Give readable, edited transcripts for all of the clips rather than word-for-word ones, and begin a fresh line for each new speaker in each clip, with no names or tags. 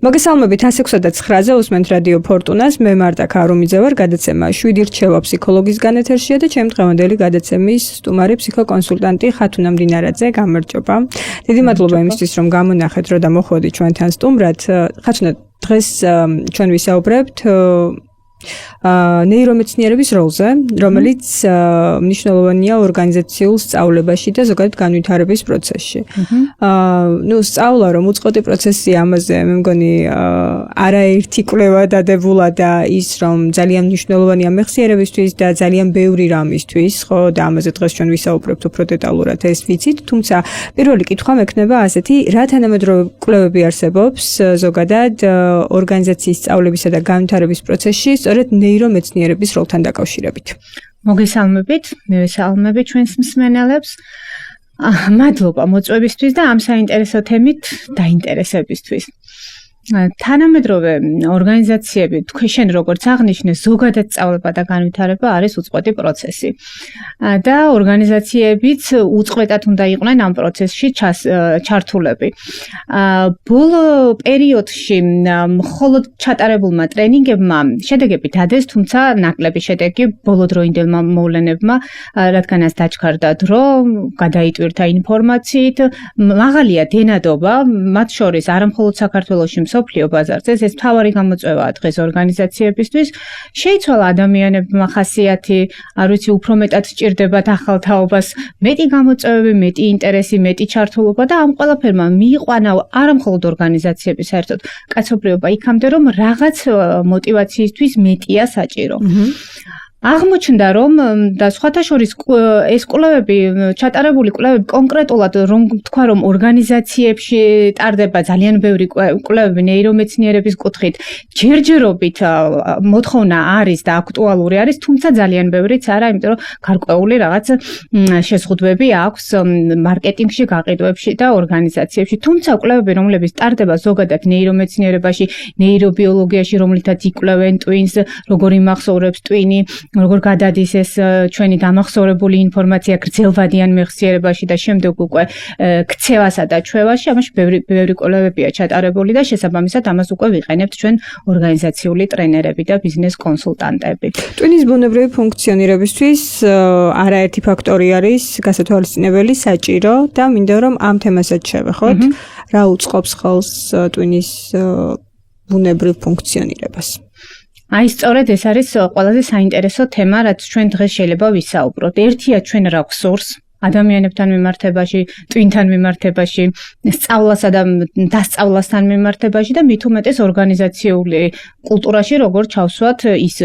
მოგესალმებით 106-9-ზე უსმენთ რადიო ფორტუნას. მე მარტა ქარუმიძე ვარ, გადაცემა 7 რჩევა ფსიქოლოგისგან ეთერშია და ჩემი დღევანდელი გადაცემის სტუმარი ფსიქოკონსულტანტი ხათუნა მდინარაძე. გამარჯობა. დიდი მადლობა იმისთვის, რომ გამონახეთ, რომ მოხვედით ჩვენთან სტუმრად. ხათუნა, დღეს ჩვენ ვისაუბრებთ ნეირომეცნიერების როლზე, რომელიც მნიშვნელოვანია ორგანიზაციულ სწავლებაში და ზოგადად განვითარების პროცესში. სწავლა რომ უწყოდი პროცესია, ამაზე მე მგონი არაერთი კვლევა დადებულა და ის რომ ძალიან მნიშვნელოვანია მეხსიერებისთვის და ძალიან ბევრი რამისთვის, ხო, და ამაზე დღეს ჩვენ ვისაუბრებთ უფრო დეტალურად, ეს ვიცით, თუმცა პირველი კითხვა მექნება ასეთი, რა თანამედროვე კვლევები არსებობს ზოგადად ორგანიზაციის სწავლებისა და განვითარების პროცესში, სწორედ ნეირომეცნიერების როლთან დაკავშირებით.
მოგესალმებით, მე ვესალმები ჩვენს მსმენელებს. მადლობა მოწვევისთვის და ამ საინტერესო თემით დაინტერესებისთვის. თანამედროვე ორგანიზაციები, თქვენ როგორც აღნიშნე, ზოგადად სწავლება და განვითარება არის უწყვეტი პროცესი. და ორგანიზაციებიც უწყვეტად უნდა იყვნენ ამ პროცესში ჩართულები. ბოლო პერიოდში მხოლოდ ჩატარებულმა ტრენინგებმა შედეგები დადეს, თუმცა ნაკლები შედეგი ბოლოდროინდელმა მოვლენებმა, რადგანაც დაჩქარდა დრო, გადაიტვირთა ინფორმაციით, მაღალია დენადობა, მათ შორის არა მხოლოდ საქართველოში მსოფლიო ბაზარზე, ეს მთავარი გამოწვევაა დღეს ორგანიზაციებისთვის. შეიცვალა ადამიანებმა ხასიათი, არ ვიცი, უფრო მეტად სჭირდებათ ახალ თაობას, მეტი გამოწვევები, მეტი ინტერესი, მეტი ჩართულობა და ამ ყველაფერმა მიიყვანა არა მხოლოდ ორგანიზაციების, საერთოდ კაცობრიობა იქამდე, რომ რაღაც мотиваციისთვის მეტია საჭირო. აღმოჩნდა რომ და სხვათა შორის ეს კვლევები, ჩატარებული კვლევები კონკრეტულად რომ თქვა რომ ორგანიზაციებში ტარდება ძალიან ბევრი კვლევები ნეირომეცნიერების კუთხით, ჯერჯერობით მოთხოვნა არის და აქტუალური არის, თუმცა ძალიან ბევრიც არა, იმიტომ რომ გარკვეული რაღაც შეზღუდვები აქვს მარკეტინგში, გაყიდვებში და ორგანიზაციებში. თუმცა კვლევები, რომლებიც ტარდება ზოგადად ნეირომეცნიერებაში, ნეირობიოლოგიაში, რომლითაც იკვლევენ ტვინს, როგორ იმახსოვრებს ტვინი, როგორ გადადის ეს ჩვენი გამახსოვრებული ინფორმაცია გრძელვადიან მეხსიერებაში და შემდეგ უკვე ქცევასა და ჩვევაში, ამაში ბევრი კვლევებია ჩატარებული და შესაბამისად ამას უკვე ვიყენებთ ჩვენ ორგანიზაციული ტრენერები და ბიზნეს კონსულტანტები.
ტვინის ბუნებრივი ფუნქციონირებისთვის არაერთი ფაქტორი არის გასათვალისწინებელი, საჭირო და მინდა რომ ამ თემასაც შევეხოთ, რა უწყობს ხელს ტვინის ბუნებრივ ფუნქციონირებას.
აი სწორედ ეს არის ყველაზე საინტერესო თემა, რაც ჩვენ დღეს შეიძლება ვისაუბროთ. ერთია ჩვენ რა გვსურს ადამიანებთან მიმართებაში, ტვინთან მიმართებაში, სწავლასა და დასწავლასთან მიმართებაში და მით უმეტეს ორგანიზაციული კულტურაში როგორ ჩავსვათ ის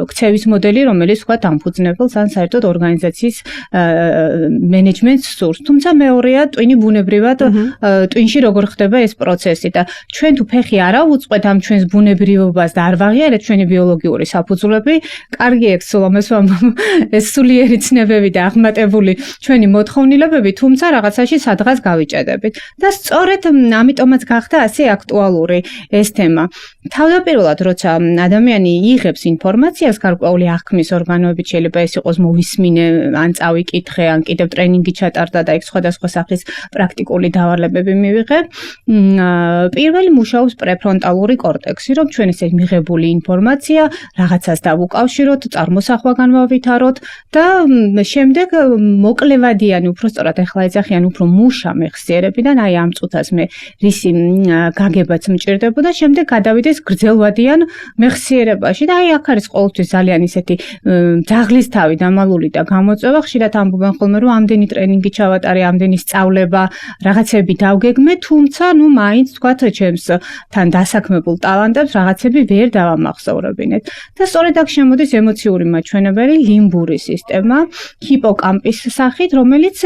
ქცევის მოდელი, რომელიც თქვა დამფუძნებელს ან საერთოდ ორგანიზაციის მენეჯმენტს სურს. თუმცა მეორეა ტვინი ბუნებრივად ტვინში როგორ ხდება ეს პროცესი და ჩვენ თუ ფეხი არ ავუწყეთ ამ ჩვენს ბუნებრივობას და არ ვაღიარეთ ჩვენი ბიოლოგიური საფუძვლები, კარგი ექსოლომეს ეს სულიერი ცნებები და აღმატებული ჩვენი მოთხოვნილებები, თუმცა რაღაცაში სადღაც გავიჭედებით. და სწორედ ამიტომაც გახდა ასე აქტუალური ეს თემა. თავდაპირველად, როცა ადამიანი იღებს ინფორმაციას გარკვეული აღქმის ორგანოებით, შეიძლება ეს იყოს მოვისმინე, ან წავიკითხე, ან კიდევ ტრენინგი ჩატარდა და იქ სხვადასხვა სახის პრაქტიკული დავალებები მივიღე, პირველი მუშაობს პრეფრონტალური კორტექსი, რომ ჩვენ ესე მიღებული ინფორმაცია რაღაცას დავუკავშიროთ, წარმოსახვა განვავითაროთ და შემდეგ მოკლევადიან, უფრო სწორად ახლა ეძახიან უფრო მუშა მეხსიერებიდან, აი ამ წუთას მე რისი გაგებაც მჭირდებოდა, შემდეგ გადავიდეს გრძელვადიან მეხსიერებაში და აი აქ არის ყოველთვის ძალიან ისეთი ძაღლისთავი დამალული და გამოწვევა, ხშირად ამბობენ ხოლმე რომ ამდენი ტრენინგი ჩავატარე, ამდენი სწავლება, რაღაცები დავგეგმე, თუმცა ნუ მაინც თქვათ ჩემს თან დასაქმებულ ტალანტებს რაღაცები ვერ დავამახსოვრებინეთ. და სწორედ აქ შემოდის ემოციური მაჩვენებელი ლიმბური სისტემა, ჰიპოკამპის სახით, რომელიც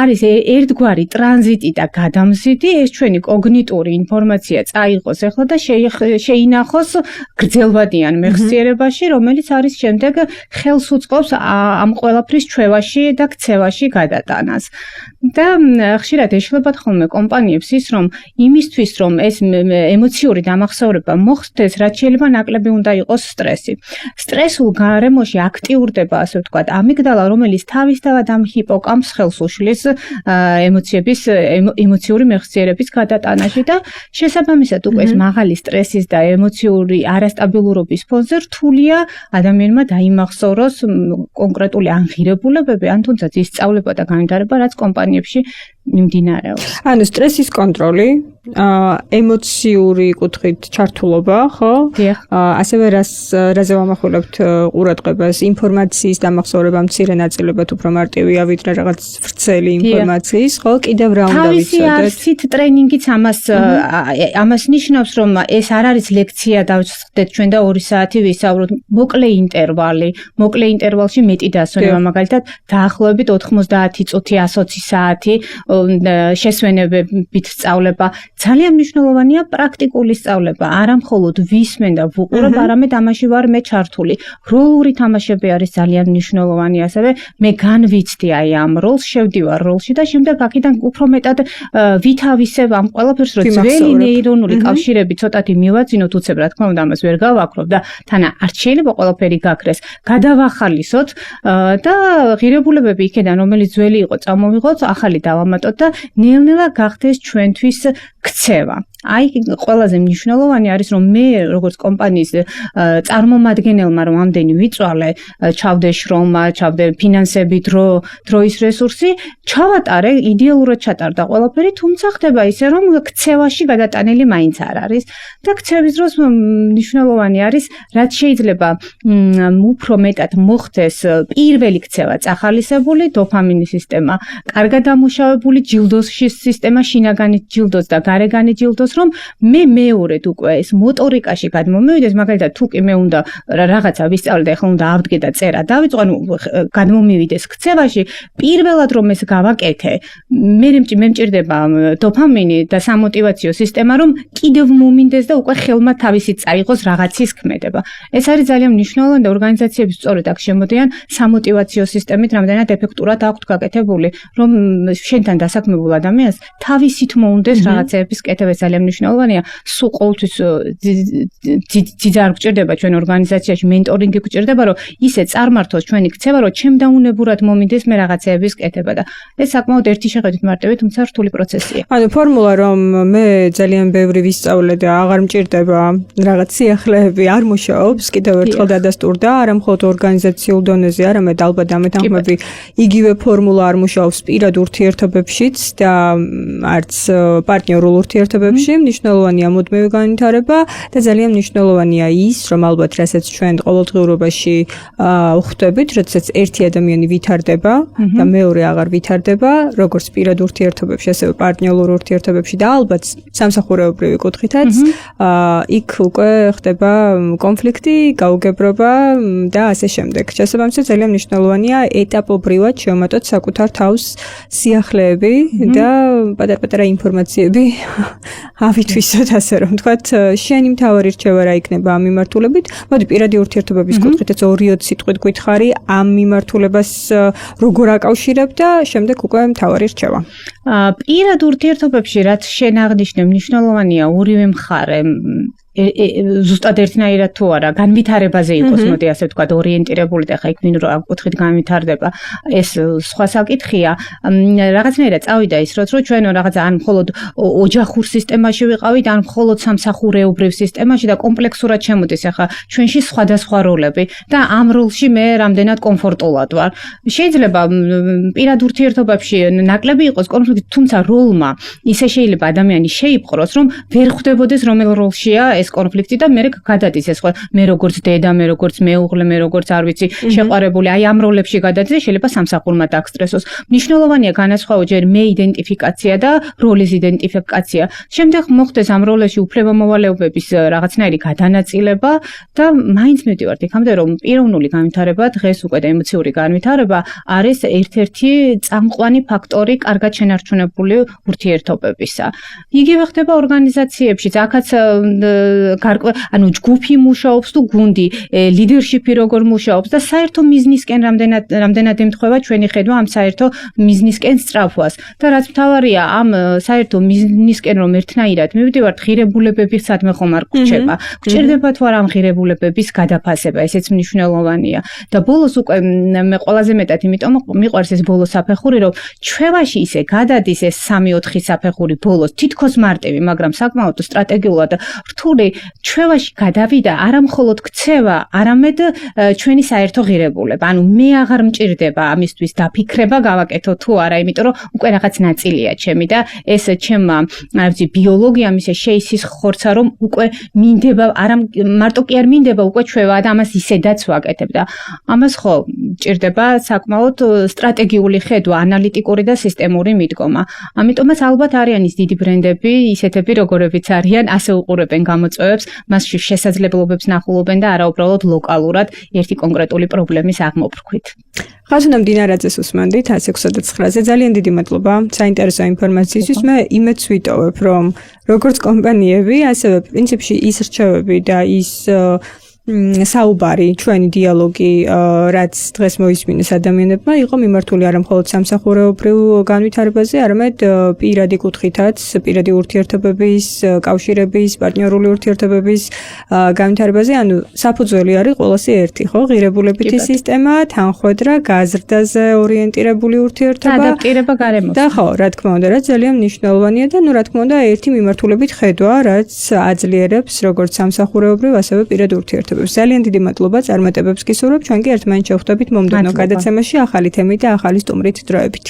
არის ერთგვარი ტრანზიტი და გადამზიდი, ეს ჩვენი კოგნიტური ინფორმაცია წაიღოს ახლა და შეინახოს გრძელვადიან მეხსიერებაში, რომელიც არის შემდეგ ხელს უწყობს ამ ყველაფრის ჩვევაში და ქცევაში გადატანას. და ხშირად ეშლებათ ხოლმე კომპანიებს ის, რომ იმისთვის, რომ ეს ემოციური დამახსოვრება მოხდეს, რაც შეიძლება ნაკლები უნდა იყოს სტრესი. სტრესულ გარემოში აქტიურდება, ასე ვთქვათ, ამიგდალა, რომელიც თავისთავად ამ ჰიპოკამპს ხელს უშლის ემოციური მეხსიერების გადატანაში და შესაბამისად უკვე ეს მაღალი სტრესის და ემოციური არასტაბილურობის ფონზე რთულია ადამიანმა დაიმახსოვროს კონკრეტული აღირებულებები, ან თუნდაც ისწავლება და განვითარება, რაც კომპანიებში მიმდინარეობს.
ანუ სტრესის კონტროლი, ემოციური კუთხით ჩართულობა, ხო? ასევე რაზე ვამახვილებთ ყურადღებას, ინფორმაციის დამახსოვრება მცირე ნაწილებად უფრო მარტივია, ვიდრე რაღაც ვრცელი ინფორმაციის, ხო? კიდევ რა უნდა ვიცოდეთ?
თავისი არსით ტრენინგიც ამას ნიშნავს, რომ ეს არ არის ლექცია დავსხდეთ ჩვენ და 2 საათი ვისაუბროთ, მოკლე ინტერვალში მეტი დასვენება, მაგალითად, დაახლოებით 90 წუთი, 120 საათი შესვენებით სწავლება. ძალიან მნიშვნელოვანია პრაქტიკული სწავლება, არა მხოლოდ ვისმენ და ვუყურებ, არამედ ამაში ვარ მე ჩართული. როლური თამაშები არის ძალიან მნიშვნელოვანი, ასევე მე განვიცდი აი ამ როლს, შევდივარ როლში და შემდეგ აქედან უფრო მეტად ვითავისებ ამ ყველაფერს, რომ ძველი ნეირონული კავშირები ცოტათი მივაძინოთ, უცებ რა თქმა უნდა ამას ვერ გავაკრობ და თანა არ შეიძლება ყველაფერი გაქრეს, გადავახალისოთ და ღირებულებები იქიდან, რომელიც ძველი იყო, წამოვიღოთ, ახალი დავამატოთ და ნელ-ნელა გახდეს ჩვენთვის ქცევა. აი ყველაზე მნიშვნელოვანი არის, რომ მე როგორც კომპანიის წარმომადგენელმა რომ ამდენი ვიწვალე, ჩავდე შრომა, ჩავდე ფინანსები, დროის რესურსი, ჩავატარე, იდეალურად ჩატარდა ყველაფერი, თუმცა ხდება ისე, რომ ქცევაში გადატანილი მაინც არ არის და ქცევის დროს მნიშვნელოვანი არის, რაც შეიძლება უფრო მეტად მოხდეს პირველი ქცევა წახალისებული, დოფამინის სისტემა, კარგად დამუშავებული ჯილდოს სისტემა, შინაგანი ჯილდოს და გარეგანი ჯილდოს, რომ მე მეორედ უკვე ეს მოტორიკაში გადმომივიდეს, მაგალითად თუ კი მე უნდა რაღაცა ვისწავლე და ეხლა უნდა ავდგე და წერა დავიწყო, ანუ გადმომივიდეს ქცევაში, პირველად რომ ეს გავაკეთე, მე მჭირდება დოფამინი და სამოტივაციო სისტემა, რომ კიდევ მომინდეს და უკვე ხელმა თავისით წაიღოს რაღაცის ქმედება. ეს არის ძალიან მნიშვნელოვანი და ორგანიზაციები სწორედ აქ შემოდიან სამოტივაციო სისტემით, რამდენად ეფექტურად აქვთ გაკეთებული, რომ შენთან დასაქმებულ ადამიანს თავისით მოუნდეს რაღაცეების კეთება. ძალიან მნიშვნელოვანია, სულ ყოველთვის ძიძა არ გჭირდება ჩვენ ორგანიზაციაში, მენტორინგი გჭირდება, რომ ისე წარმართოს ჩვენი ქცევა, რომ ჩემდაუნებურად მომინდეს მე რაღაცეების კეთება და ეს საკმაოდ ერთი შეხედვით მარტივი, თუმცა რთული პროცესია.
ანუ ფორმულა, რომ მე ძალიან ბევრი ვისწავლე და აღარ მჭირდება რაღაც სიახლეები არ მუშაობს, კიდევ ერთხელ დადასტურდა, არა მხოლოდ ორგანიზაციულ დონეზე, არამედ ალბათ ამეთანხმები იგივე ფორმულა არ მუშაობს პირად ურთიერთობებშიც და არც პარტნიორულ ურთიერთობებში. მნიშვნელოვანია მუდმივი განვითარება და ძალიან მნიშვნელოვანია ის, რომ ალბათ რასაც ჩვენ ყოველდღიურობაში ვხვდებით, როდესაც ერთი ადამიანი ვითარდება და მეორე აღარ ვითარდება, როგორც პირად ურთიერთობებში, ასევე პარტნიორულ ურთიერთობებში და ალბათ სამსახურეობრივი კუთხითაც, იქ უკვე ხდება კონფლიქტი, გაუგებრობა და ასე შემდეგ. შესაბამისად ძალიან მნიშვნელოვანია ეტაპობრივად შევმატოთ საკუთარ თავს სიახლეები და პატარ-პატარა ინფორმაციები ავითვისოთ, ასე რომ ვთქვათ, შენი მთავარი რჩევა რა იქნება ამ მიმართულებით? მოდი პირადი ურთიერთობების კუთხითაც 2-3 სიტყვით გითხარი ამ მიმართულებას როგორ აკავშირებ და შემდეგ უკვე მთავარი რჩევა.
პირად ურთიერთობებში რაც შენ აღნიშნე, მნიშვნელოვანია ორივე მხარე ზუსტად ერთნაირად თუ არა, განვითარებაზე იყოს, მოდი ასე ვთქვათ, ორიენტირებული და ხა იქ ვინ რა კუთხით განვითარდება, ეს სხვა საკითხია. რაღაცნაირად წავიდა ის როც, რომ ჩვენ რაღაცა ან მხოლოდ ოჯახურ სისტემაში ვიყავით, ან მხოლოდ სამსახურეობრივ სისტემაში და კომპლექსურად შემოდის ახლა ჩვენში სხვადასხვა როლები და ამ როლში მე რამდენად კომფორტულად ვარ. შეიძლება პირად ურთიერთობებში ნაკლები იყოს კონფლიქტი, თუმცა როლმა ისე შეიძლება ადამიანი შეიპყროს, რომ ვერ ხვდებოდეს რომელ როლშია ეს კონფლიქტი და მე გადადის ეს მე როგორც დედა, მე როგორც მეუღლე, მე როგორც არ ვიცი, შეყვარებული, აი ამ როლებში გადადის, შეიძლება სამსახურმა დააკსტრესოს. მნიშვნელოვანია განასხვაო ჯერ მე იდენტიფიკაცია და როლის იდენტიფიკაცია. შემდეგ მოხდეს ამ როლებში უფლებამოვალეობების რაღაცნაირი გადანაწილება და მაინც მივდივართ იქამდე, რომ პიროვნული განვითარება დღეს უკვე და ემოციური განვითარება არის ერთ-ერთი წამყვანი ფაქტორი კარგად შენარჩუნებული ურთიერთობებისა. იგივე ხდება ორგანიზაციებში, აქაც ანუ ჯგუფი მუშაობს თუ გუნდი, ლიდერშიპი როგორ მუშაობს და საერთო მიზნისკენ რამდენად ემთხვევა ჩვენი ხედვა ამ საერთო მიზნისკენ სწრაფვას. და რაც მთავარია, ამ საერთო მიზნისკენ რომ ერთნაირად მივდივართ, ღირებულებები სადმე ხომ არ გვჭირდება. გვჭირდება თუ არა ამ ღირებულებების გადაფასება, ესეც მნიშვნელოვანია. და ბოლოს უკვე მე ყველაზე მეტად იმიტომ მიყვარს ეს ბოლოს საფეხური, რომ ჩვევაში ისე გადადის ეს 3-4 საფეხური ბოლოს, თითქოს მარტივი, მაგრამ საკმაოდ სტრატეგიულად რთული, ჩვევაში გადავიდა არა მხოლოდ ქცევა, არამედ ჩვენი საერთო ღირებულება. ანუ მე აღარ მჭირდება ამისთვის დაფიქრება გავაკეთო თუ არა, იმიტომ რომ უკვე რაღაც ნაწილია ჩემი და ეს ჩემმა, რა ვიცი, ბიოლოგიამ ისე შეისის ხორცა, რომ უკვე მინდება, არა მარტო კი არ მინდება უკვე ჩვევა და ამას ისედაც ვაკეთებ და ამას ხო მჭირდება საკმაოდ სტრატეგიული ხედვა, ანალიტიკური და სისტემური მიდგომა. ამიტომაც ალბათ არიან ის დიდი ბრენდები, ისეთები როგორებიც არიან, ასე უყურებენ გამოწვევებს, მასში შესაძლებლობებს ნახულობენ და არა უბრალოდ ლოკალურად ერთი კონკრეტული პრობლემის აღმოფრქვით.
ხაზუნა მდინარაძეს უსმენდით 169-ზე. ძალიან დიდი მადლობა საინტერესო ინფორმაციისთვის. მე იმედს ვიტოვებ, რომ როგორც კომპანიები, ასევე პრინციპში ის რჩევები და ის საუბარი, ჩვენი დიალოგი, რაც დღეს მოისმინეს ადამიანებმა, იყო მიმართული არა მხოლოდ სამსახურეობრივ განვითარებაზე, არამედ პირადი კუთხითაც, პირადი ურთიერთობების, კავშირების, პარტნიორული ურთიერთობების განვითარებაზე, ანუ საფუძველი არის ყველასი ერთი, ხო? ღირებულებითი სისტემა, თანხვედრა, გაზრდაზე ორიენტირებული ურთიერთობა,
ადაპტირება გარემოს.
და ხო, რა თქმა უნდა, რაც ძალიან მნიშვნელოვანია და რა თქმა უნდა, ერთი მიმართულებით ხედვა, რაც აძლიერებს როგორც სამსახურეობრივ, ასევე პირად ურთიერთობებს. ძალიან დიდი მადლობა წარმატებებს გისურვებ. ჩვენ კი ერთმანეთს შევხვდებით მომდევნო გადაცემაში ახალი თემით და ახალი სტუმრით დროებით.